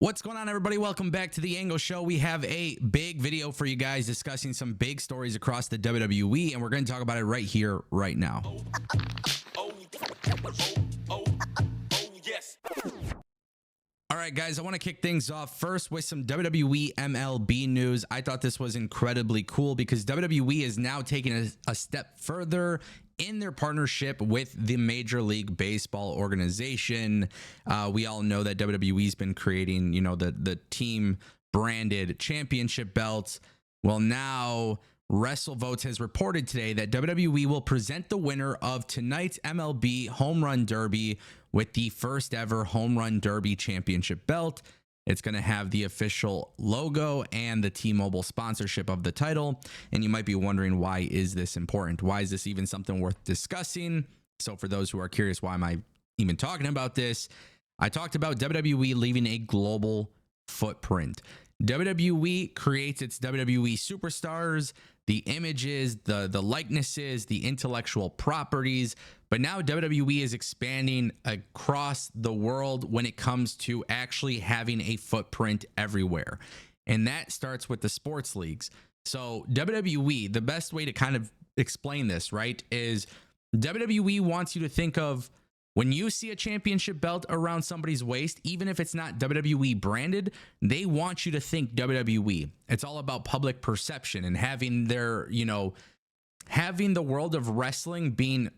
What's going on, everybody? Welcome back to the Ango Show. We have a big video for you guys discussing some big stories across the WWE, and we're going to talk about it right here, right now. Yes. All right, guys, I want to kick things off first with some WWE MLB news. I thought this was incredibly cool because WWE is now taking a step further in their partnership with the Major League Baseball organization. We all know that WWE's been creating, the team branded championship belts. Well, now WrestleVotes has reported today that WWE will present the winner of tonight's MLB Home Run Derby with the first ever Home Run Derby championship belt. It's going to have the official logo and the T-Mobile sponsorship of the title. And you might be wondering, why is this important? Why is this even something worth discussing? So for those who are curious, why am I even talking about this? I talked about WWE leaving a global footprint. WWE creates its WWE superstars, the images, the likenesses, the intellectual properties, but now WWE is expanding across the world when it comes to actually having a footprint everywhere. And that starts with the sports leagues. So WWE, the best way to kind of explain this, right, is WWE wants you to think of when you see a championship belt around somebody's waist, even if it's not WWE branded, they want you to think WWE. It's all about public perception and having their, having the world of wrestling being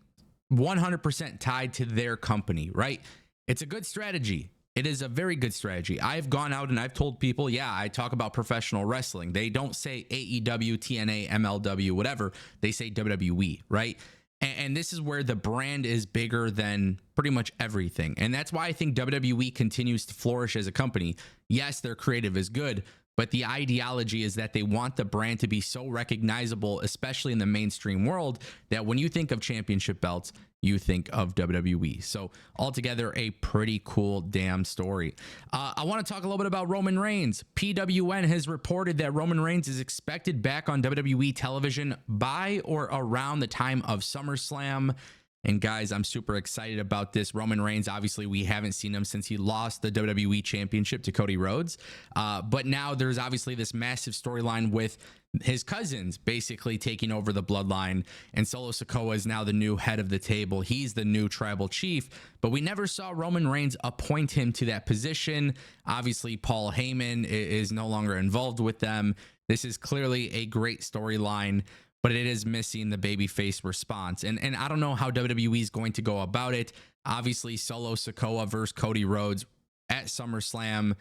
100% tied to their company, right? It's a good strategy. It is a very good strategy. I've gone out and I've told people, yeah, I talk about professional wrestling. They don't say AEW, TNA, MLW, whatever. They say WWE, right? And this is where the brand is bigger than pretty much everything. And that's why I think WWE continues to flourish as a company. Yes, their creative is good, but the ideology is that they want the brand to be so recognizable, especially in the mainstream world, that when you think of championship belts, you think of WWE. So altogether, a pretty cool damn story. I want to talk a little bit about Roman Reigns. PWN has reported that Roman Reigns is expected back on WWE television by or around the time of SummerSlam. And guys, I'm super excited about this. Roman Reigns, obviously, we haven't seen him since he lost the WWE Championship to Cody Rhodes. But now there's obviously this massive storyline with his cousins basically taking over the bloodline. And Solo Sikoa is now the new head of the table. He's the new tribal chief. But we never saw Roman Reigns appoint him to that position. Obviously, Paul Heyman is no longer involved with them. This is clearly a great storyline, but it is missing the babyface response. And I don't know how WWE is going to go about it. Obviously, Solo Sikoa versus Cody Rhodes at SummerSlam,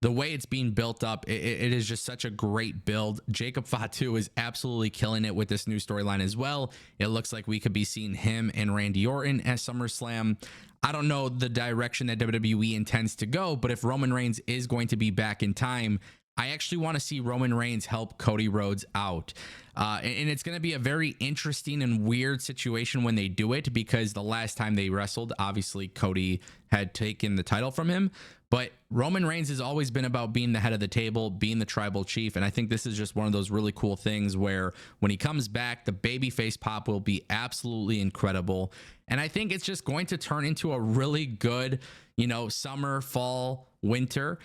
the way it's being built up, it is just such a great build. Jacob Fatu is absolutely killing it with this new storyline as well. It looks like we could be seeing him and Randy Orton at SummerSlam. I don't know the direction that WWE intends to go, but if Roman Reigns is going to be back in time, I actually want to see Roman Reigns help Cody Rhodes out. And it's going to be a very interesting and weird situation when they do it, because the last time they wrestled, obviously Cody had taken the title from him. But Roman Reigns has always been about being the head of the table, being the tribal chief. And I think this is just one of those really cool things where when he comes back, the babyface pop will be absolutely incredible. And I think it's just going to turn into a really good, summer, fall, winter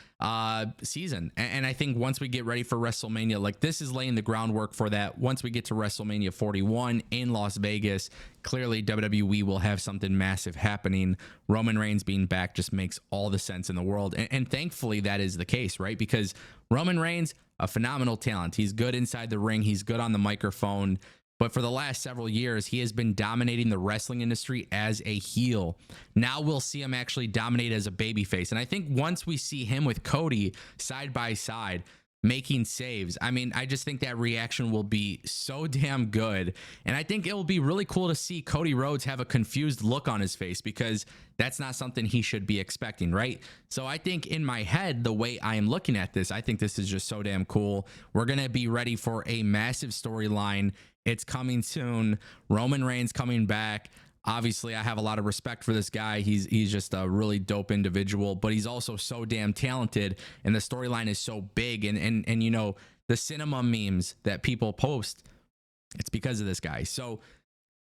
season. And I think once we get ready for WrestleMania, like, this is laying the groundwork for that. Once we get to WrestleMania 41 in Las Vegas, clearly WWE will have something massive happening. Roman Reigns being back just makes all the sense in the world. And thankfully that is the case, right? Because Roman Reigns, a phenomenal talent. He's good inside the ring. He's good on the microphone. But for the last several years, he has been dominating the wrestling industry as a heel. Now we'll see him actually dominate as a babyface. And I think once we see him with Cody side by side, making saves, I just think that reaction will be so damn good. And I think it will be really cool to see Cody Rhodes have a confused look on his face, because that's not something he should be expecting, right? So I think in my head, the way I am looking at this, I think this is just so damn cool. We're going to be ready for a massive storyline. It's coming soon. Roman Reigns coming back. Obviously, I have a lot of respect for this guy. He's just a really dope individual, but he's also so damn talented, and the storyline is so big. And the cinema memes that people post, it's because of this guy. So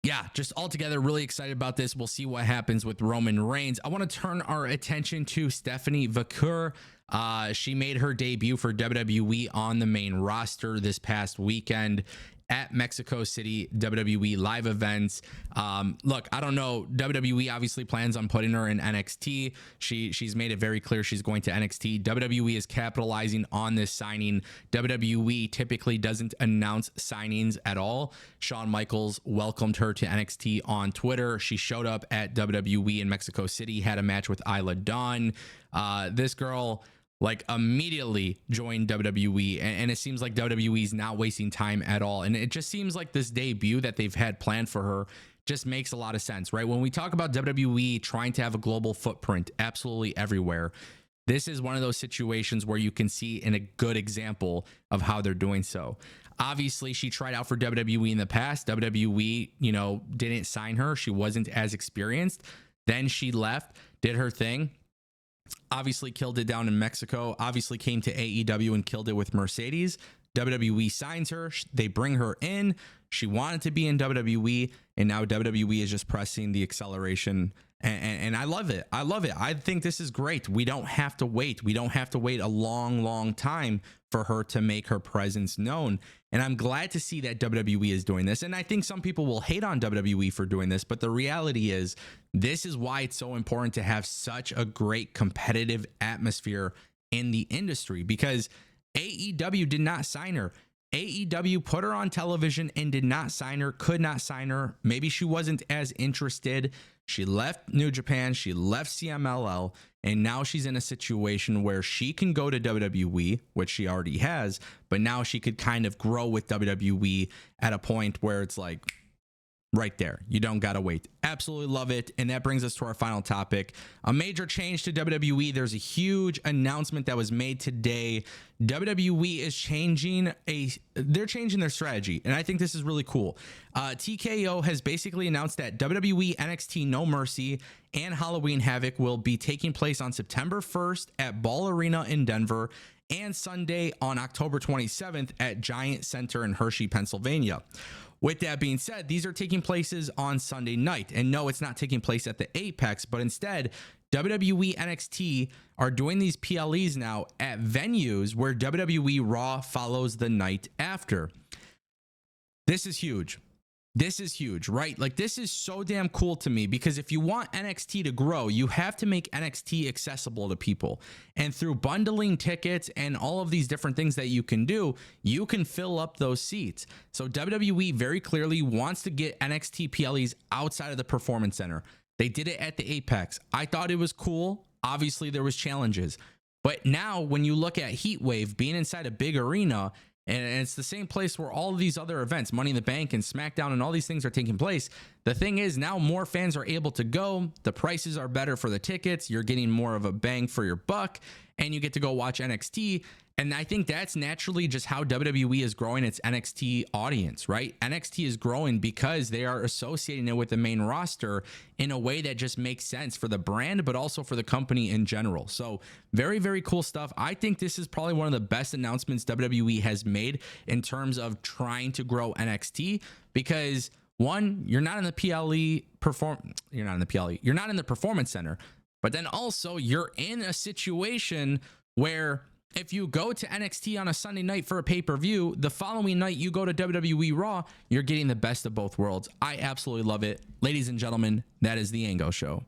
yeah, just altogether really excited about this. We'll see what happens with Roman Reigns. I want to turn our attention to Stephanie Vaquer. She made her debut for WWE on the main roster this past weekend at Mexico City WWE live events. Look, I don't know. WWE obviously plans on putting her in NXT. She's made it very clear she's going to NXT. WWE is capitalizing on this signing. WWE typically doesn't announce signings at all. Shawn Michaels welcomed her to NXT on Twitter. She showed up at WWE in Mexico City, had a match with Isla Dawn. This girl like immediately joined WWE, and it seems like WWE's not wasting time at all. And it just seems like this debut that they've had planned for her just makes a lot of sense, right? When we talk about WWE trying to have a global footprint absolutely everywhere, this is one of those situations where you can see in a good example of how they're doing so. Obviously, she tried out for WWE in the past. WWE, didn't sign her. She wasn't as experienced. Then she left, did her thing, obviously killed it down in Mexico, obviously came to AEW and killed it with Mercedes. WWE signs her. They bring her in. She wanted to be in WWE, and now WWE is just pressing the acceleration. And I love it. I love it. I think this is great. We don't have to wait. We don't have to wait a long, long time for her to make her presence known. And I'm glad to see that WWE is doing this. And I think some people will hate on WWE for doing this, but the reality is this is why it's so important to have such a great competitive atmosphere in the industry, because AEW did not sign her. AEW put her on television and did not sign her, could not sign her. Maybe she wasn't as interested. She left New Japan, she left CMLL, and now she's in a situation where she can go to WWE, which she already has, but now she could kind of grow with WWE at a point where it's like, right there, you don't gotta wait. Absolutely love it. And that brings us to our final topic, a major change to WWE. There's a huge announcement that was made today. WWE is changing their strategy, and I think this is really cool. TKO has basically announced that WWE NXT No Mercy and Halloween Havoc will be taking place on September 1st at Ball Arena in Denver, and Sunday on October 27th at Giant Center in Hershey, Pennsylvania. With that being said, these are taking places on Sunday night. And no, it's not taking place at the Apex, but instead, WWE NXT are doing these PLEs now at venues where WWE Raw follows the night after. This is huge. This is huge, right? Like, this is so damn cool to me, because if you want NXT to grow, you have to make NXT accessible to people. And through bundling tickets and all of these different things that you can do, you can fill up those seats. So WWE very clearly wants to get NXT PLEs outside of the Performance Center. They did it at the Apex. I thought it was cool. Obviously, there was challenges. But now when you look at Heatwave being inside a big arena, and it's the same place where all of these other events, Money in the Bank and SmackDown and all these things are taking place. The thing is, now more fans are able to go. The prices are better for the tickets. You're getting more of a bang for your buck, and you get to go watch NXT. And I think that's naturally just how WWE is growing its NXT audience, right? NXT is growing because they are associating it with the main roster in a way that just makes sense for the brand, but also for the company in general. So very, very cool stuff. I think this is probably one of the best announcements WWE has made in terms of trying to grow NXT, because one, you're not in the you're not in the Performance Center, but then also you're in a situation where if you go to NXT on a Sunday night for a pay-per-view, the following night you go to WWE Raw, you're getting the best of both worlds. I absolutely love it. Ladies and gentlemen, that is the Ango Show.